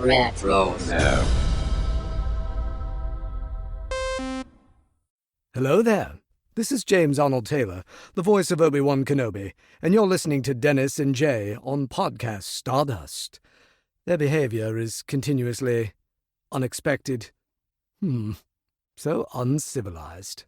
Retro. Hello there. This is James Arnold Taylor, the voice of Obi-Wan Kenobi, and you're listening to Dennis and Jay on Podcast Stardust. Their behavior is continuously unexpected. So uncivilized.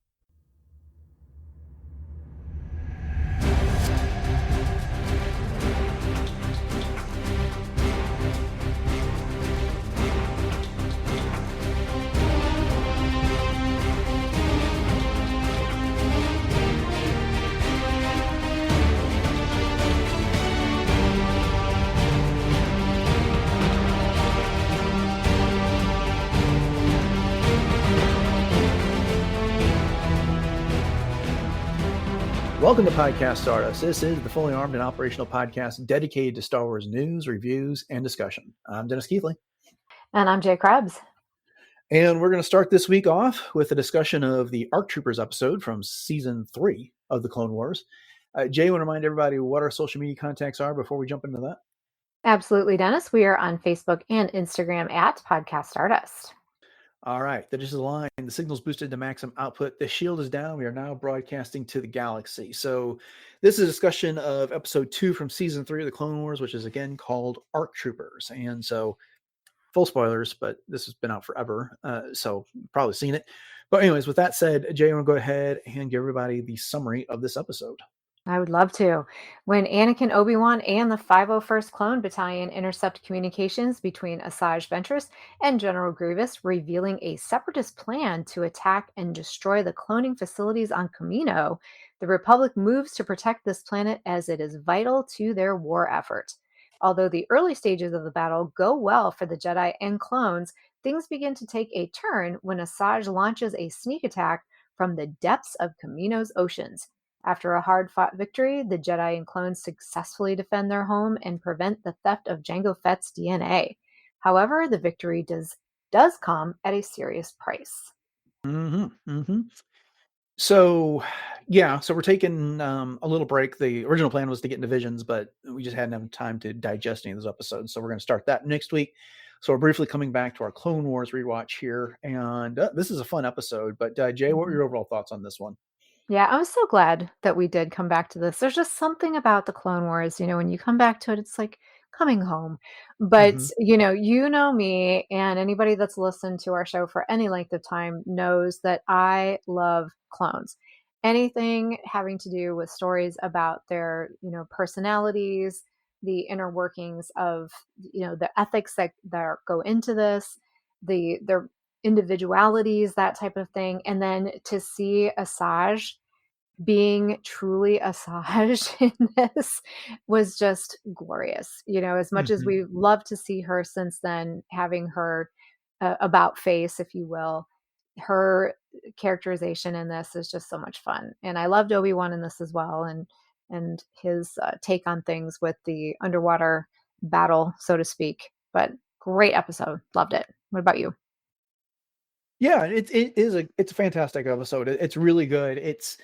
Welcome to Podcast Stardust. This is the fully armed and operational podcast dedicated to Star Wars news, reviews, and discussion. I'm Dennis Keithley. And I'm Jay Krebs. And we're going to start this week off with a discussion of the ARC Troopers episode from Season 3 of the Clone Wars. Jay, want to remind everybody what our social media contacts are before we jump into that? Absolutely, Dennis. We are on Facebook and Instagram at Podcast Stardust. All right, the dish is aligned. The signal's boosted to maximum output. The shield is down. We are now broadcasting to the galaxy. So this is a discussion of episode 2 from season 3 of the Clone Wars, which is again called ARC Troopers. And so full spoilers, but this has been out forever. So you've probably seen it. But anyways, with that said, Jay, I want to go ahead and give everybody the summary of this episode. I would love to. When Anakin, Obi-Wan, and the 501st Clone Battalion intercept communications between Asajj, Ventress, and General Grievous, revealing a Separatist plan to attack and destroy the cloning facilities on Kamino, the Republic moves to protect this planet as it is vital to their war effort. Although the early stages of the battle go well for the Jedi and clones, things begin to take a turn when Asajj launches a sneak attack from the depths of Kamino's oceans. After a hard-fought victory, the Jedi and clones successfully defend their home and prevent the theft of Jango Fett's DNA. However, the victory does come at a serious price. So we're taking a little break. The original plan was to get into Visions, but we just hadn't had time to digest any of those episodes. So we're going to start that next week. So we're briefly coming back to our Clone Wars rewatch here. And this is a fun episode. But Jay, what were your overall thoughts on this one? Yeah, I was so glad that we did come back to this. There's just something about the Clone Wars, when you come back to it, it's like coming home. But, you know me, and anybody that's listened to our show for any length of time knows that I love clones. Anything having to do with stories about their, personalities, the inner workings of, the ethics that go into this, their individualities, that type of thing. And then to see Asajj being truly Asajj in this was just glorious. As much as we love to see her since then, having her about face, if you will, her characterization in this is just so much fun. And I loved Obi-Wan in this as well, and his take on things with the underwater battle, so to speak. But great episode. Loved it. What about you? Yeah, it's a fantastic episode. It's really good. It's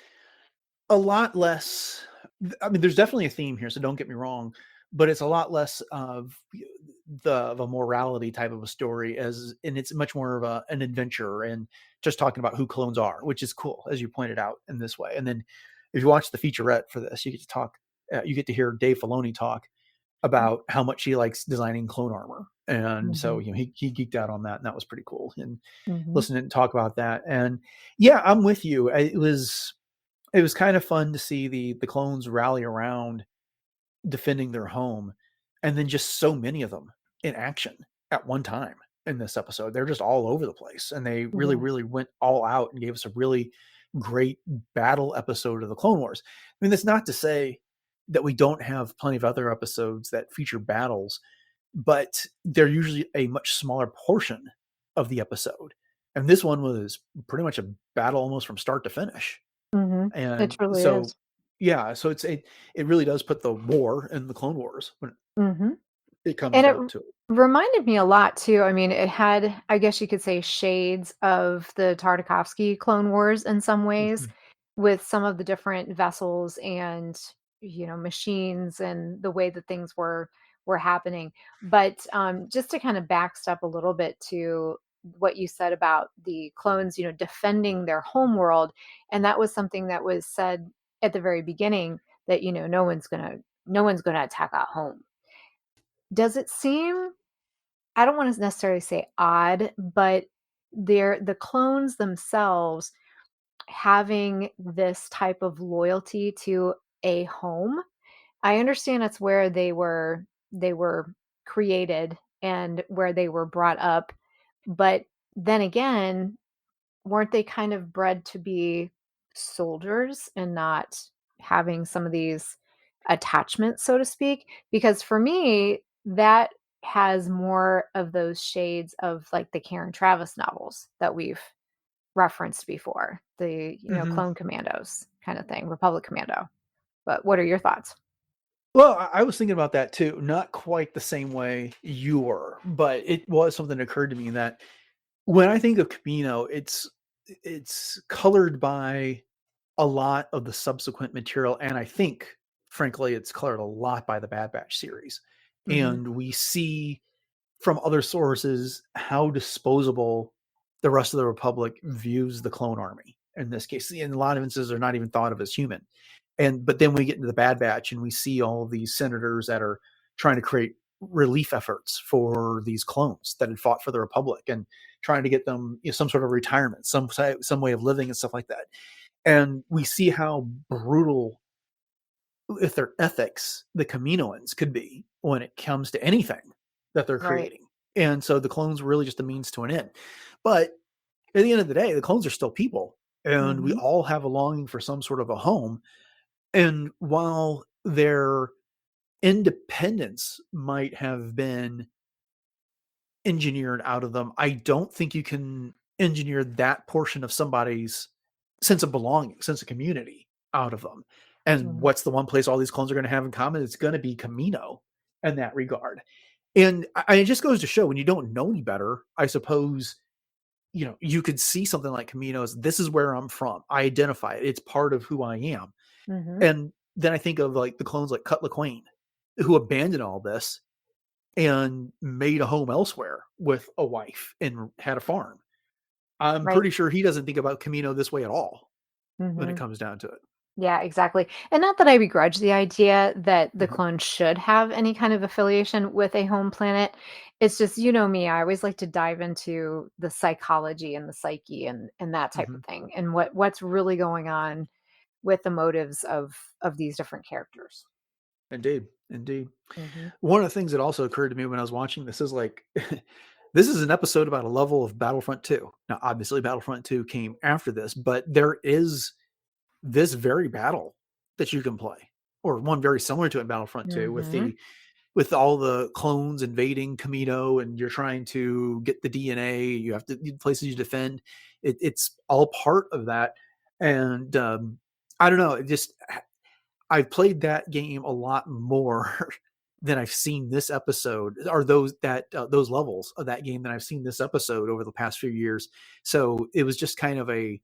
a lot less. I mean, there's definitely a theme here, so don't get me wrong, but it's a lot less of a morality type of a story, and it's much more of an adventure and just talking about who clones are, which is cool, as you pointed out in this way. And then if you watch the featurette for this, you get to hear Dave Filoni talk about how much he likes designing clone armor. And so, he geeked out on that, and that was pretty cool. And listening to talk about that. And yeah, I'm with you. It was kind of fun to see the clones rally around defending their home, and then just so many of them in action at one time in this episode. They're just all over the place, and they really, really went all out and gave us a really great battle episode of the Clone Wars. I mean, that's not to say that we don't have plenty of other episodes that feature battles, but they're usually a much smaller portion of the episode. And this one was pretty much a battle almost from start to finish. And It truly so, is. yeah, so it really does put the war in the Clone Wars when it comes And it down to it. reminded me a lot too. I mean, it had, I guess you could say, shades of the Tartakovsky Clone Wars in some ways, with some of the different vessels and machines and the way that things were were happening. But just to kind of backstep a little bit to what you said about the clones, defending their home world, and that was something that was said at the very beginning, that no one's gonna attack our home. Does it seem, I don't want to necessarily say odd, but the clones themselves having this type of loyalty to a home? I understand that's where they were created and where they were brought up, but then again, weren't they kind of bred to be soldiers and not having some of these attachments, so to speak? Because for me, that has more of those shades of like the Karen Travis novels that we've referenced before, the Hmm. clone commandos kind of thing, Republic Commando. But what are your thoughts? Well, I was thinking about that too. Not quite the same way you were, but it was something that occurred to me that when I think of Camino, it's colored by a lot of the subsequent material, and I think, frankly, it's colored a lot by the Bad Batch series. Hmm. And we see from other sources how disposable the rest of the Republic views the clone army. In this case, in a lot of instances, they're not even thought of as human. But then we get into the Bad Batch, and we see all of these senators that are trying to create relief efforts for these clones that had fought for the Republic, and trying to get them some sort of retirement, some way of living, and stuff like that. And we see how brutal, if their ethics, the Kaminoans could be when it comes to anything that they're Right. creating. And so the clones were really just a means to an end. But at the end of the day, the clones are still people, and we Hmm. all have a longing for some sort of a home. And while their independence might have been engineered out of them, I don't think you can engineer that portion of somebody's sense of belonging, sense of community out of them. And Hmm. what's the one place all these clones are going to have in common? It's going to be Kamino in that regard. And it just goes to show, when you don't know any better, I suppose, you could see something like Kamino's. This is where I'm from. I identify it. It's part of who I am. Hmm. And then I think of like the clones like Cut LaQuaine, who abandoned all this and made a home elsewhere with a wife and had a farm. I'm Right. pretty sure he doesn't think about Camino this way at all when it Hmm. comes down to it. Yeah, exactly. And not that I begrudge the idea that the Mhm, clone should have any kind of affiliation with a home planet. It's just, me, I always like to dive into the psychology and the psyche and that type mhm. of thing, and what's really going on with the motives of these different characters. Indeed, indeed. Hmm. One of the things that also occurred to me when I was watching this is like, this is an episode about a level of Battlefront 2. Now, obviously, Battlefront 2 came after this, but there is this very battle that you can play, or one very similar to it in Battlefront 2, Hmm. with all the clones invading Kamino, and you're trying to get the DNA. You have to places you defend. It's all part of that, and I don't know. It just I've played that game a lot more than I've seen this episode, or those levels of that game than I've seen this episode over the past few years. So it was just kind of a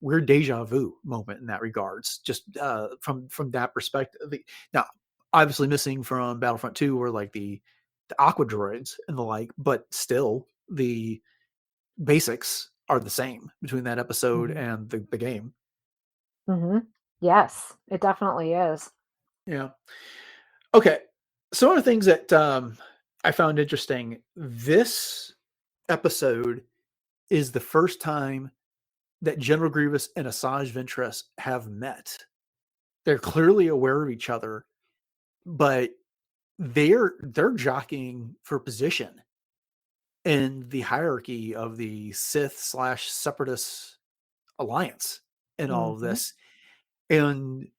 weird deja vu moment in that regards, just from that perspective. Now, obviously, missing from Battlefront 2 were like the aqua droids and the like, but still the basics are the same between that episode Hmm. and the game. Hmm. Yes, it definitely is. Yeah. Okay. Some of the things that I found interesting, this episode is the first time that General Grievous and Asajj Ventress have met. They're clearly aware of each other, but they're jockeying for position in the hierarchy of the Sith slash Separatist alliance in all of Hmm. this. And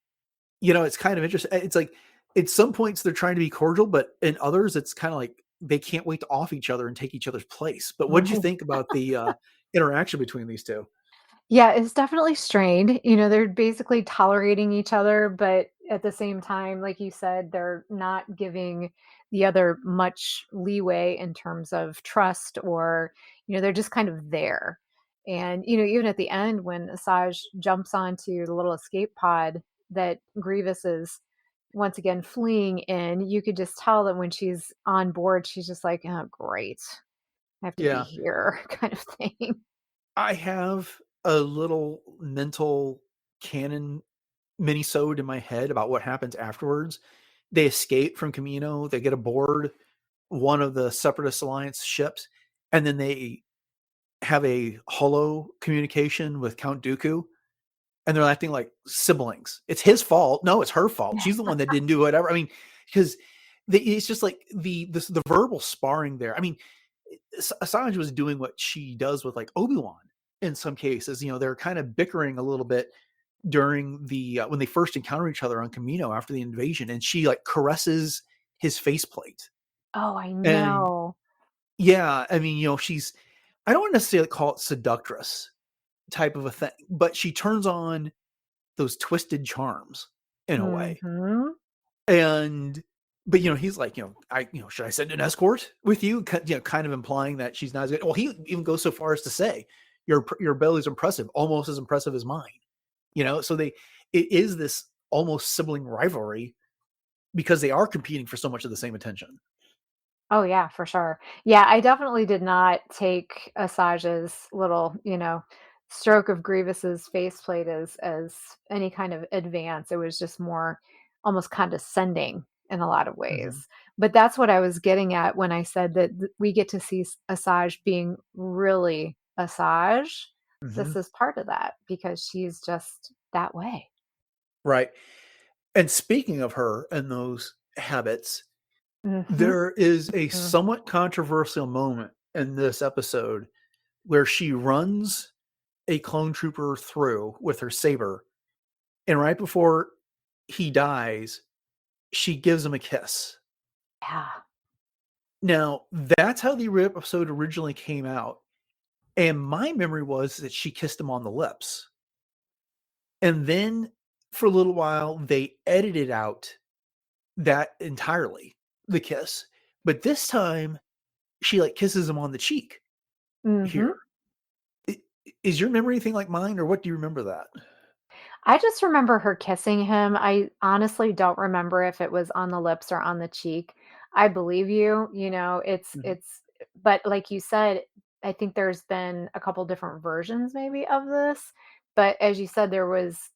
it's kind of interesting. It's like at some points they're trying to be cordial, but in others it's kind of like they can't wait to off each other and take each other's place. But what did you Right. think about the interaction between these two? Yeah, it's definitely strained. They're basically tolerating each other, but at the same time, like you said, they're not giving the other much leeway in terms of trust, or, they're just kind of there. And, even at the end when Asajj jumps onto the little escape pod that Grievous is once again fleeing in, you could just tell that when she's on board, she's just like, "Oh, great. I have to be Yeah. here," kind of thing. I have a little mental canon mini-sode in my head about what happens afterwards. They escape from Kamino, they get aboard one of the Separatist Alliance ships, and then they have a holo communication with Count Dooku, and they're acting like siblings. It's his fault. No, it's her fault. She's the one that didn't do whatever. I mean, because it's just like the verbal sparring there. I mean, Asajj was doing what she does with like Obi-Wan in some cases. They're kind of bickering a little bit during the when they first encounter each other on Kamino after the invasion, and she like caresses his faceplate. Oh, I And know. yeah, I mean, she's, I don't necessarily call it seductress type of a thing, but she turns on those twisted charms in a way. Mhm. And but he's like, should I send an escort with you? Kind of implying that she's not as good. Well, he even goes so far as to say, your belly's impressive, almost as impressive as mine. So it is this almost sibling rivalry because they are competing for so much of the same attention. Oh, yeah, for sure. Yeah, I definitely did not take Asajj's little, stroke of Grievous's faceplate as any kind of advance. It was just more almost condescending in a lot of Mhm. ways. But that's what I was getting at when I said that we get to see Asajj being really Asajj. This Mhm. is part of that because she's just that way. Right. And speaking of her and those habits, Mhm. there is a Mhm. somewhat controversial moment in this episode where she runs a clone trooper through with her saber, and right before he dies, she gives him a kiss. Yeah. Now, that's how the episode originally came out, and my memory was that she kissed him on the lips. And then for a little while, they edited out that entirely, the kiss. But this time, she like kisses him on the cheek Mhm. here. I- Is your memory anything like mine, or what do you remember that? I just remember her kissing him. I honestly don't remember if it was on the lips or on the cheek. I believe you, Mhm. it's but like you said, I think there's been a couple different versions maybe of this, but as you said, there was,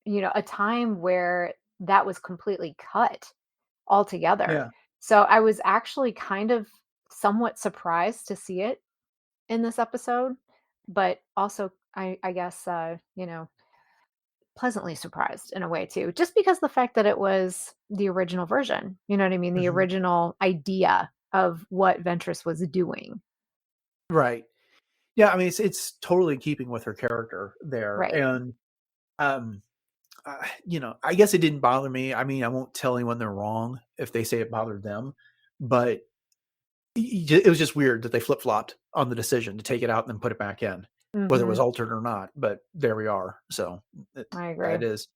a time where that was completely cut altogether. Yeah. So I was actually kind of somewhat surprised to see it in this episode, but also I guess, pleasantly surprised in a way too, just because the fact that it was the original version, you know what I mean? The Mhm. original idea of what Ventress was doing. Right. Yeah, I mean, it's totally in keeping with her character there, Right. and, um, I guess it didn't bother me. I mean, I won't tell anyone they're wrong if they say it bothered them, but it was just weird that they flip-flopped on the decision to take it out and then put it back in, whether it was Mhm. altered or not, but there we are. So, I that agree. is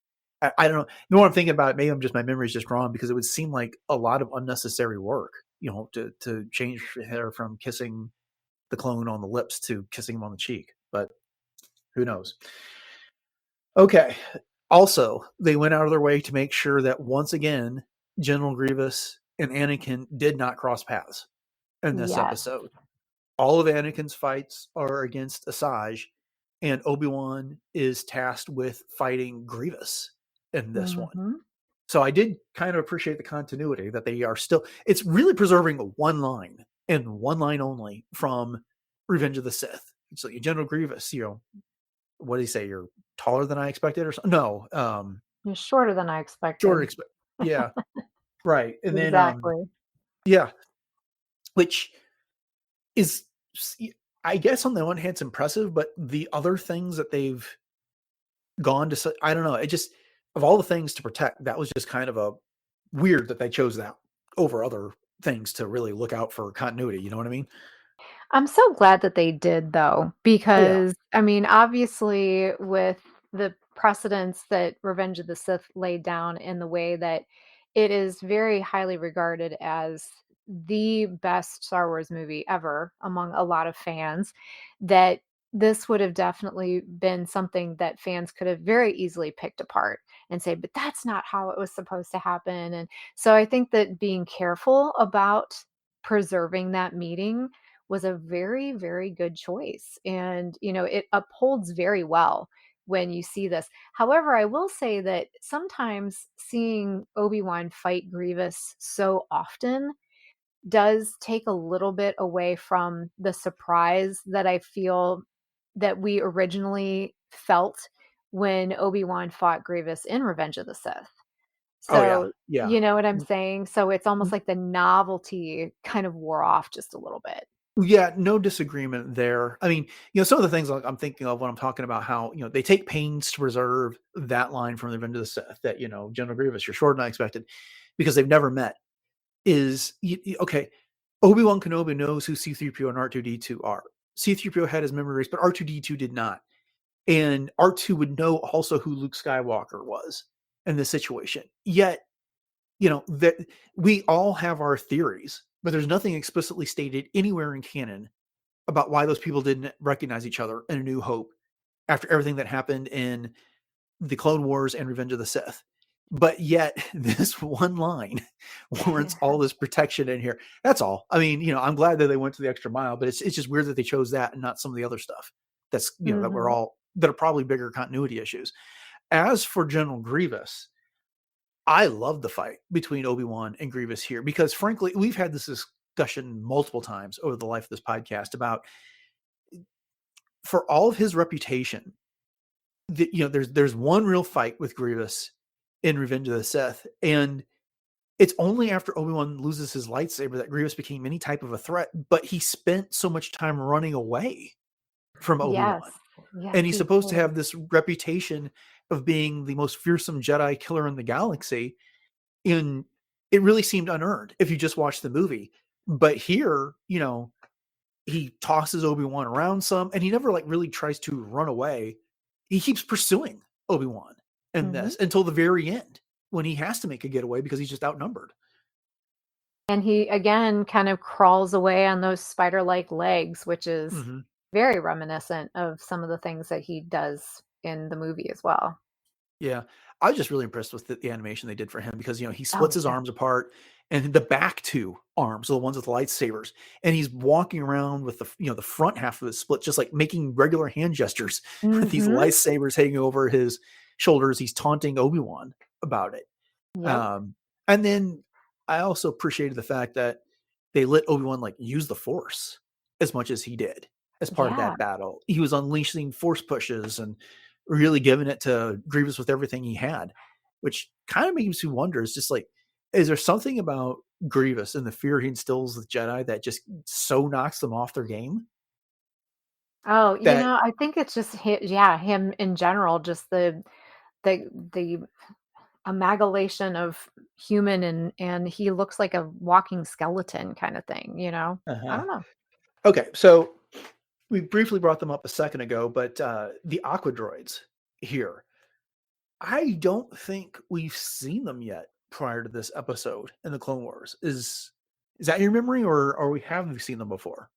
I don't know. The more I'm thinking about it, maybe my memory is just wrong because it would seem like a lot of unnecessary work, to change her from kissing the clone on the lips to kissing him on the cheek, but who knows? Okay. Also, they went out of their way to make sure that once again, General Grievous and Anakin did not cross paths in this Yes. episode. All of Anakin's fights are against Asajj, and Obi-Wan is tasked with fighting Grievous in this one. Mhm. So I did kind of appreciate the continuity that they are still, it's really preserving one line and one line only from Revenge of the Sith. It's like General Grievous, what do you say? You're taller than I expected or something? No, You're shorter than I shorter expected. expect. Yeah, right. And then, Exactly. yeah, which is, I guess on the one hand, it's impressive, but the other things that they've gone to, I don't know. It just, of all the things to protect, that was just kind of a weird that they chose that over other things to really look out for continuity. You know what I mean? I'm so glad that they did though, Oh yeah. because I mean, obviously with the precedents that Revenge of the Sith laid down in the way that it is very highly regarded as the best Star Wars movie ever among a lot of fans, that this would have definitely been something that fans could have very easily picked apart and say, but that's not how it was supposed to happen. And so I think that being careful about preserving that meeting was a very, very good choice. And, it upholds very well when you see this. However, I will say that sometimes seeing Obi-Wan fight Grievous so often does take a little bit away from the surprise that I feel that we originally felt when Obi-Wan fought Grievous in Revenge of the Sith. Oh yeah, So, yeah. you know what I'm saying? So it's almost Mm, like the novelty kind of wore off just a little bit. yeah, no disagreement there. I mean, some of the things like I'm thinking of when I'm talking about how, they take pains to preserve that line from the Revenge of the Sith that, General Grievous, you're short and unexpected, because they've never met. Is okay. Obi-Wan Kenobi knows who C-3PO and R2-D2 are. C-3PO had his memory erased, but R2-D2 did not. And R2 would know also who Luke Skywalker was in this situation. Yet, that we all have our theories, but there's nothing explicitly stated anywhere in canon about why those people didn't recognize each other in A New Hope after everything that happened in the Clone Wars and Revenge of the Sith. But yet, this one line warrants all this protection in here. That's all. I mean, I'm glad that they went to the extra mile, but it's just weird that they chose that and not some of the other stuff that's Mhm. that are probably bigger continuity issues. As for General Grievous, I love the fight between Obi-Wan and Grievous here because, frankly, we've had this discussion multiple times over the life of this podcast about, for all of his reputation, there's one real fight with Grievous in Revenge of the Sith, and it's only after Obi-Wan loses his lightsaber that Grievous became any type of a threat. But he spent so much time running away from Yes. Obi-Wan, Yes, and he's he supposed to did. have this reputation of being the most fearsome Jedi killer in the galaxy. And it really seemed unearned if you just watch the movie. But here, he tosses Obi-Wan around some, and he never really tries to run away. He keeps pursuing Obi-Wan in Mhm. this until the very end when he has to make a getaway because he's just outnumbered. And he again kind of crawls away on those spider-like legs, which is Hmm. very reminiscent of some of the things that he does in the movie as well. Yeah. I was just really impressed with the animation they did for him because, he Oh, splits his yeah. arms apart and the back two arms are the ones with the lightsabers. And he's walking around with the front half of it split, just like making regular hand gestures with these Mhm. lightsabers hanging over his shoulders. He's taunting Obi-Wan about it. Yep. Um, and then I also appreciated the fact that they let Obi-Wan use the Force as much as he did as part of Yeah. that battle. He was unleashing Force pushes and really giving it to Grievous with everything he had, which kind of makes me wonder: is just is there something about Grievous and the fear he instills with Jedi that just so knocks them off their game Oh, that I think it's just yeah, him in general, just the amalgamation of human and he looks like a walking skeleton kind of thing. I uh-huh. don't know. Okay, so we briefly brought them up a second ago, but the Aqua droids here, I don't think we've seen them yet prior to this episode in the Clone Wars. Is that your memory, or we have we seen them before?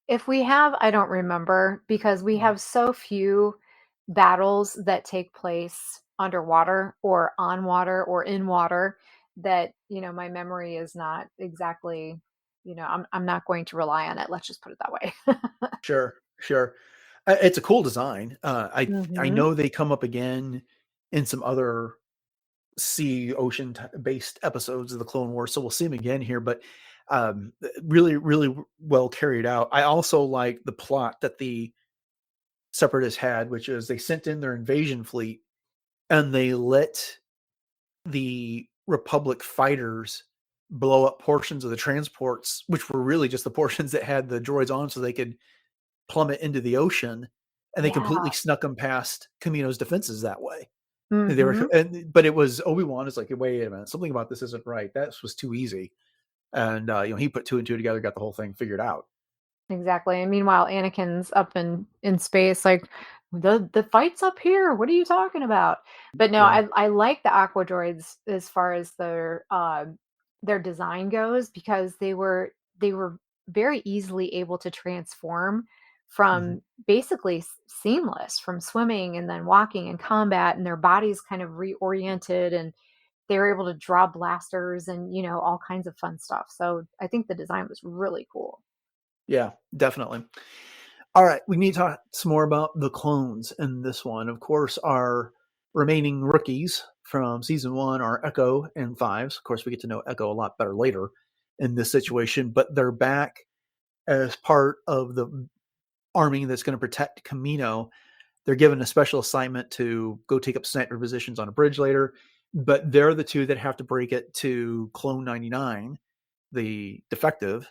If we have, I don't remember because we Mm. have so few battles that take place underwater or on water or in water that, my memory is not exactly, I'm not going to rely on it. Let's just put it that way. Sure, sure. It's a cool design. I Mhm. know they come up again in some other sea ocean based episodes of the Clone Wars, so we'll see them again here. But really, really well carried out. I also like the plot that the Separatists had, which is they sent in their invasion fleet and they let the Republic fighters blow up portions of the transports, which were really just the portions that had the droids on, so they could plummet into the ocean. And they completely Yeah. snuck them past Kamino's defenses that way. They were, Mhm. but it was Obi-Wan is like, wait a minute, something about this isn't right. That was too easy. And he put two and two together, got the whole thing figured out. Exactly. And meanwhile, Anakin's up in space, like the fight's up here. What are you talking about? But no, Yeah. I like the aqua droids as far as their design goes because they were very easily able to transform from basically seamless, from swimming and then walking and combat, and their bodies kind of reoriented, and they were able to draw blasters and, all kinds of fun stuff. So I think the design was really cool. Yeah, definitely. All right, we need to talk some more about the clones in this one. Of course, our remaining rookies from season 1 are Echo and Fives. Of course, we get to know Echo a lot better later in this situation, but they're back as part of the army that's going to protect Kamino. They're given a special assignment to go take up sniper positions on a bridge later, but they're the two that have to break it to Clone 99, the defective,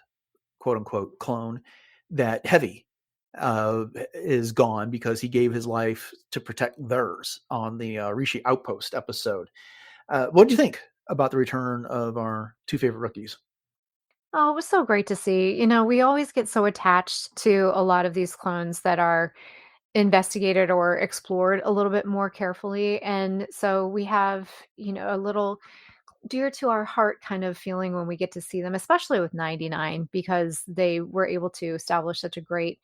quote unquote, clone, that Heavy is gone because he gave his life to protect theirs on the Rishi Outpost episode. What do you think about the return of our two favorite rookies? Oh, it was so great to see. We always get so attached to a lot of these clones that are investigated or explored a little bit more carefully. And so we have, a little dear to our heart kind of feeling when we get to see them, especially with 99, because they were able to establish such a great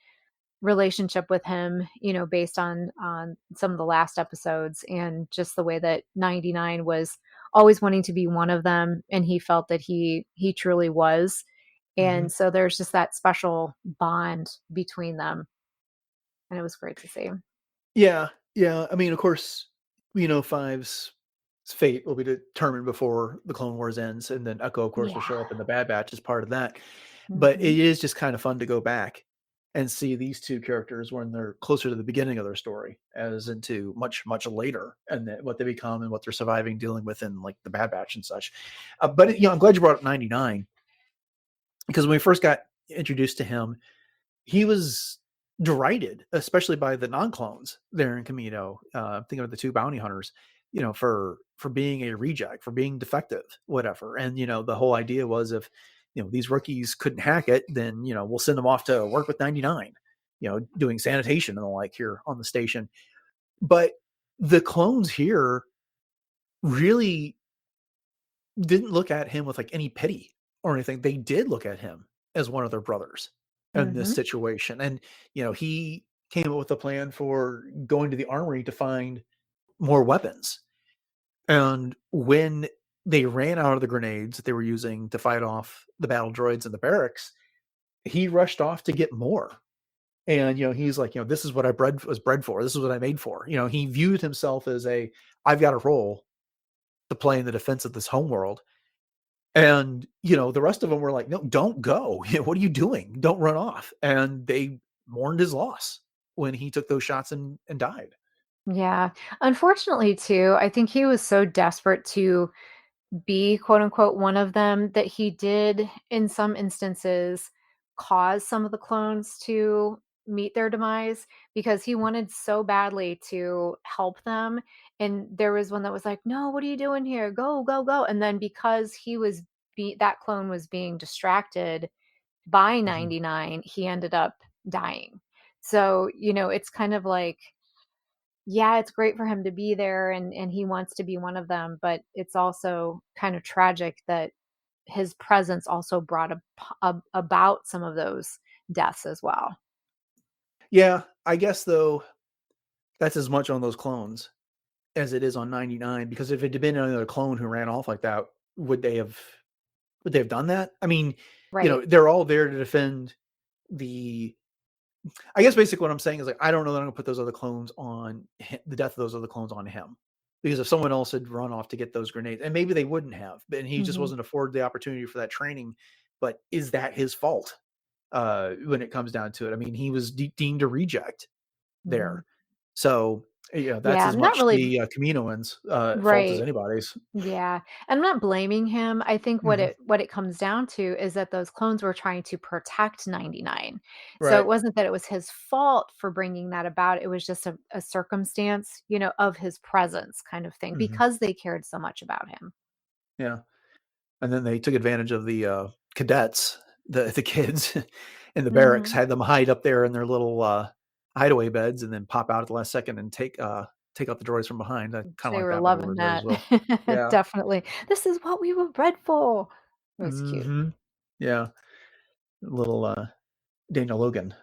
relationship with him, based on some of the last episodes, and just the way that 99 was always wanting to be one of them, and he felt that he truly was. And so there's just that special bond between them, and it was great to see. Yeah. I mean, of course, Five's fate will be determined before the Clone Wars ends, and then Echo, of course, will show up in the Bad Batch as part of that. But it is just kind of fun to go back and see these two characters when they're closer to the beginning of their story, as into much, much later, and what they become and what they're surviving, dealing with in like the Bad Batch and such. But I'm glad you brought up 99, because when we first got introduced to him, he was derided, especially by the non-clones there in Kamino. Thinking of the two bounty hunters, for being a reject, for being defective, whatever. And the whole idea was, if these rookies couldn't hack it, then we'll send them off to work with 99, doing sanitation and the like here on the station. But the clones here really didn't look at him with like any pity or anything. They did look at him as one of their brothers in this situation. And, he came up with a plan for going to the armory to find more weapons. And when they ran out of the grenades that they were using to fight off the battle droids in the barracks, he rushed off to get more. And, he's like, this is what I was bred for. This is what I made for. He viewed himself as I've got a role to play in the defense of this homeworld. And, the rest of them were like, no, don't go. What are you doing? Don't run off. And they mourned his loss when he took those shots and died. Yeah. Unfortunately, too, I think he was so desperate to be quote unquote one of them that he did, in some instances, cause some of the clones to meet their demise, because he wanted so badly to help them. And there was one that was like, no, what are you doing here? Go, go, go. And then because that clone was being distracted by 99, he ended up dying. So, it's kind of like, yeah, it's great for him to be there, and he wants to be one of them, but it's also kind of tragic that his presence also brought about some of those deaths as well. Yeah, I guess, though, that's as much on those clones as it is on 99, because if it had been another clone who ran off like that, would they have done that? I mean, Right. they're all there to defend the I guess basically what I'm saying is, like, I don't know that I'm gonna put those other clones on the death of those other clones on him, because if someone else had run off to get those grenades, and maybe they wouldn't have, but he just Mhm. wasn't afforded the opportunity for that training. But is that his fault? When it comes down to it, I mean, he was deemed a reject Mhm. there, so that's Yeah, as I'm not much really the Kaminoans' fault as right. anybody's. Yeah. I'm not blaming him. I think what Mhm. it comes down to is that those clones were trying to protect 99. So it Right. wasn't that it was his fault for bringing that about. It was just a circumstance, of his presence kind of thing, Mhm. because they cared so much about him. Yeah. And then they took advantage of the cadets, the kids in the barracks, Mhm. had them hide up there in their little hideaway beds, and then pop out at the last second and take out the droids from behind. I kind of They like were that loving maneuver there as that. well. Yeah. Definitely. This is what we were bred for. It was cute. Yeah. Little Daniel Logan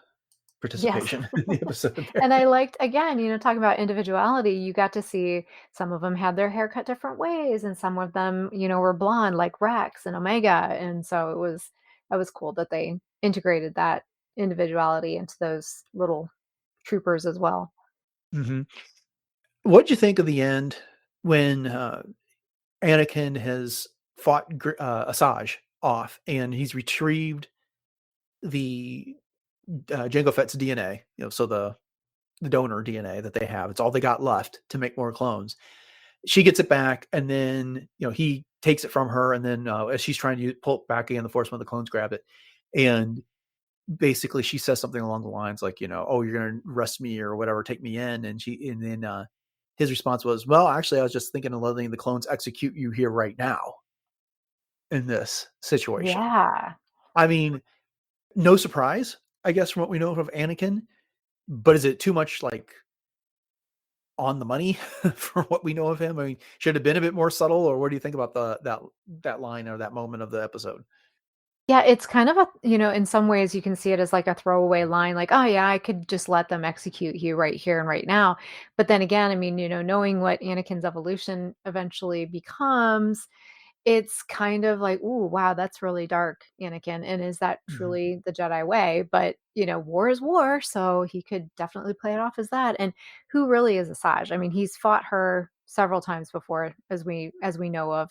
Yes. participation in the episode And there. I liked, again, talking about individuality, you got to see some of them had their hair cut different ways, and some of them, were blonde like Rex and Omega. And so that was cool that they integrated that individuality into those little troopers as well. Hmm. What'd you think of the end when Anakin has fought Asajj off and he's retrieved the Jango Fett's DNA? So the donor DNA that they have. It's all they got left to make more clones. She gets it back, and then he takes it from her, and then as she's trying to pull it back again, the Force one of the clones grab it, and basically she says something along the lines like, oh, you're gonna arrest me or whatever, take me in, and then his response was, well, actually, I was just thinking of letting the clones execute you here right now in this situation. Yeah. I mean, no surprise, I guess, from what we know of Anakin, but is it too much like on the money for what we know of him? I mean, should it have been a bit more subtle, or what do you think about that line or that moment of the episode? Yeah, it's kind of in some ways you can see it as like a throwaway line, like, oh yeah, I could just let them execute you right here and right now. But then again, I mean, knowing what Anakin's evolution eventually becomes, it's kind of like, "Ooh, wow, that's really dark, Anakin, and is that Mhm. truly the Jedi way?" But, war is war, so he could definitely play it off as that. And who really is Asajj? I mean, he's fought her several times before, as we know of,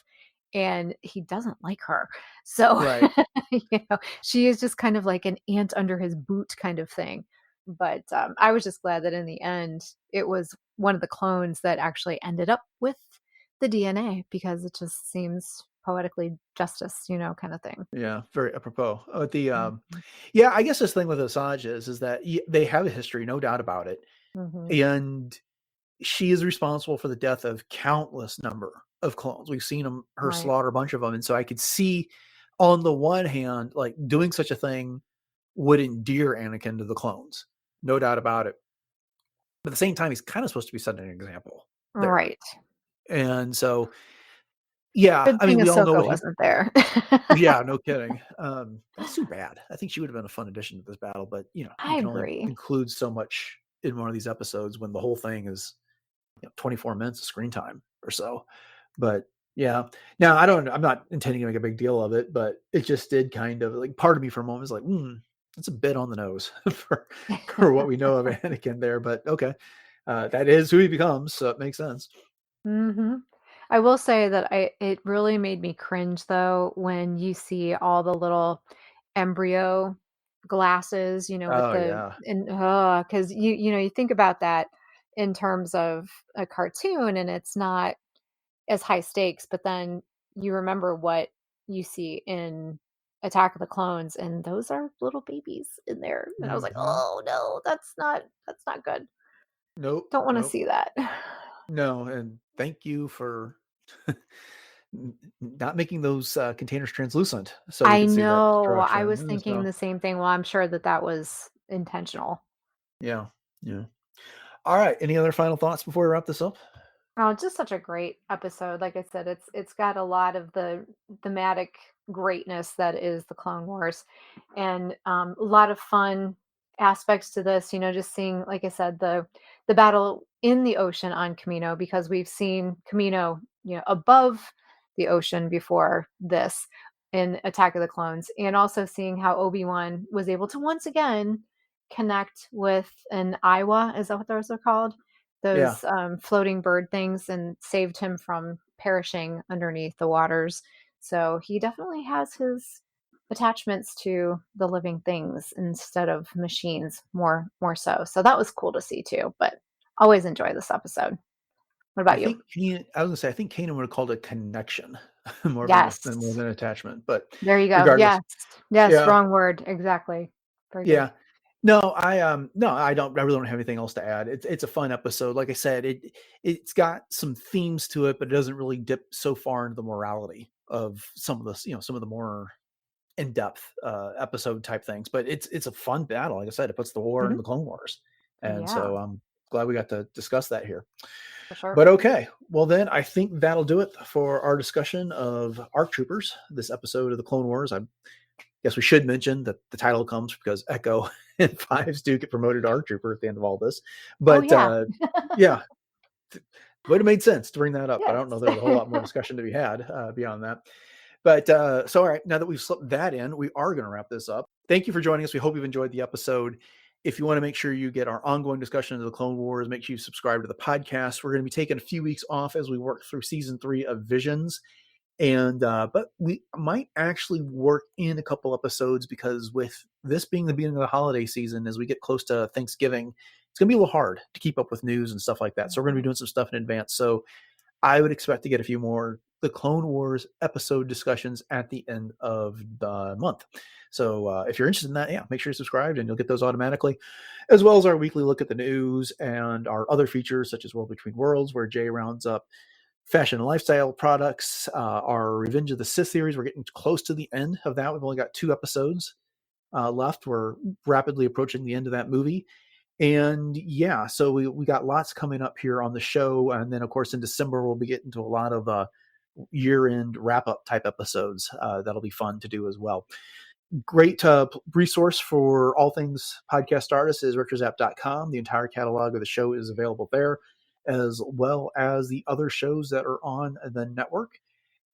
and he doesn't like her. So, Right. she is just kind of like an ant under his boot kind of thing. But, I was just glad that in the end, it was one of the clones that actually ended up with the DNA, because it just seems poetically justice, kind of thing. Yeah, very apropos. Mhm. Yeah, I guess this thing with Asajj is that they have a history, no doubt about it, Mhm. and she is responsible for the death of countless number of clones. We've seen her Right. slaughter a bunch of them, and so I could see, on the one hand, like doing such a thing would endear Anakin to the clones, no doubt about it. But at the same time, he's kind of supposed to be setting an example there, Right. and so yeah, Good I mean, thing we all know Ahsoka what he. wasn't there. Yeah, no kidding. That's too bad. I think she would have been a fun addition to this battle, but you I can only agree. include so much in one of these episodes when the whole thing is 24 minutes of screen time or so. But yeah, now I'm not intending to make a big deal of it, but it just did kind of like, part of me for a moment was like, that's a bit on the nose for what we know of Anakin there. But okay, that is who he becomes, so it makes sense. Mhm. I will say that it really made me cringe though when you see all the little embryo glasses, with Oh the yeah. and because you think about that in terms of a cartoon, and it's not as high stakes, but then you remember what you see in Attack of the Clones, and those are little babies in there. And I was like, Hmm. "Oh no, that's not good. Nope. Don't want to Nope. see that." No, and thank you for not making those containers translucent so we I could see that know. I was destruction. thinking So the same thing. Well, I'm sure that that was intentional. yeah, yeah. All right. Any other final thoughts before we wrap this up? Oh, just such a great episode. Like I said, it's got a lot of the thematic greatness that is the Clone Wars, and a lot of fun aspects to this. Just seeing, like I said, the battle in the ocean on Kamino, because we've seen Kamino, above the ocean before this in Attack of the Clones, and also seeing how Obi-Wan was able to once again connect with an Iowa. Is that what those are called? Yeah. Those floating bird things, and saved him from perishing underneath the waters. So he definitely has his attachments to the living things instead of machines, more so. So that was cool to see too. But always enjoy this episode. What I about you? think I was gonna say I think Kanan would have called it a connection Yes. more than attachment. But There you go. regardless, Yes. Yes. yeah, Wrong word. Exactly. Very good. yeah. No, I don't. I really don't have anything else to add. It's a fun episode. Like I said, it's got some themes to it, but it doesn't really dip so far into the morality of some of the some of the more in depth episode type things. But it's a fun battle. Like I said, it puts the war in Mhm. the Clone Wars, and Yeah, so I'm glad we got to discuss that here. for sure. But okay, well then I think that'll do it for our discussion of ARC Troopers. This episode of the Clone Wars. Yes, we should mention that the title comes because Echo and Fives do get promoted to ARC Trooper at the end of all this. But yeah, would have made sense to bring that up. Yes. But I don't know there's a whole lot more discussion to be had beyond that. But so, all right, now that we've slipped that in, we are going to wrap this up. Thank you for joining us. We hope you've enjoyed the episode. If you want to make sure you get our ongoing discussion of the Clone Wars, make sure you subscribe to the podcast. We're going to be taking a few weeks off as we work through season 3 of Visions. And but we might actually work in a couple episodes, because with this being the beginning of the holiday season, as we get close to Thanksgiving, it's going to be a little hard to keep up with news and stuff like that. So we're going to be doing some stuff in advance. So I would expect to get a few more the Clone Wars episode discussions at the end of the month. So if you're interested in that, yeah, make sure you're subscribed and you'll get those automatically, as well as our weekly look at the news and our other features such as World Between Worlds, where Jay rounds up fashion and lifestyle products. Our Revenge of the Sith series, we're getting close to the end of that. We've only got 2 episodes left. We're rapidly approaching the end of that movie. And yeah, so we got lots coming up here on the show. And then, of course, in December, we'll be getting to a lot of year-end wrap-up type episodes. That'll be fun to do as well. Great resource for all things Podcast Stardust is retrozapp.com. The entire catalog of the show is available there, as well as the other shows that are on the network.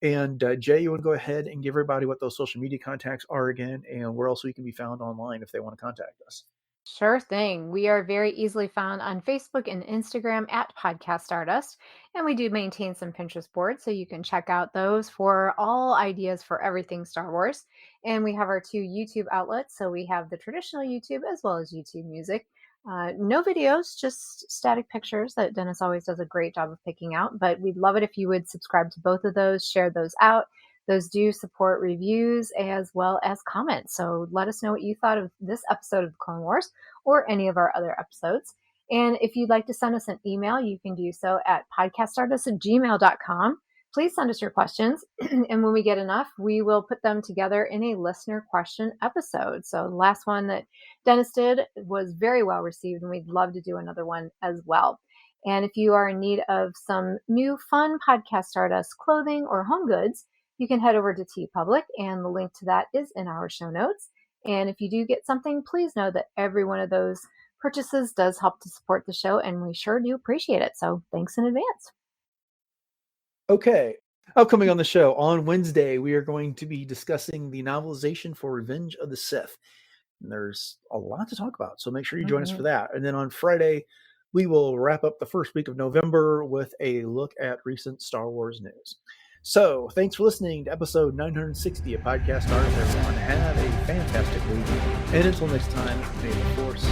And Jay, you want to go ahead and give everybody what those social media contacts are again, and where else we can be found online if they want to contact us? Sure thing. We are very easily found on Facebook and Instagram at Podcast Stardust, and we do maintain some Pinterest boards, so you can check out those for all ideas for everything Star Wars. And we have our 2 YouTube outlets, so we have the traditional YouTube as well as YouTube Music. No videos, just static pictures that Dennis always does a great job of picking out, but we'd love it if you would subscribe to both of those, share those out. Those do support reviews as well as comments. So let us know what you thought of this episode of the Clone Wars or any of our other episodes. And if you'd like to send us an email, you can do so at podcaststardust@gmail.com. Please send us your questions. And when we get enough, we will put them together in a listener question episode. So the last one that Dennis did was very well received, and we'd love to do another one as well. And if you are in need of some new fun Podcast Stardust clothing or home goods, you can head over to TeePublic, and the link to that is in our show notes. And if you do get something, please know that every one of those purchases does help to support the show, and we sure do appreciate it. So thanks in advance. Okay. Upcoming on the show, on Wednesday, we are going to be discussing the novelization for Revenge of the Sith. And there's a lot to talk about, so make sure you join us for that. And then on Friday, we will wrap up the first week of November with a look at recent Star Wars news. So, thanks for listening to episode 960 of Podcast Stardust, everyone. Have a fantastic week. And until next time, may the Force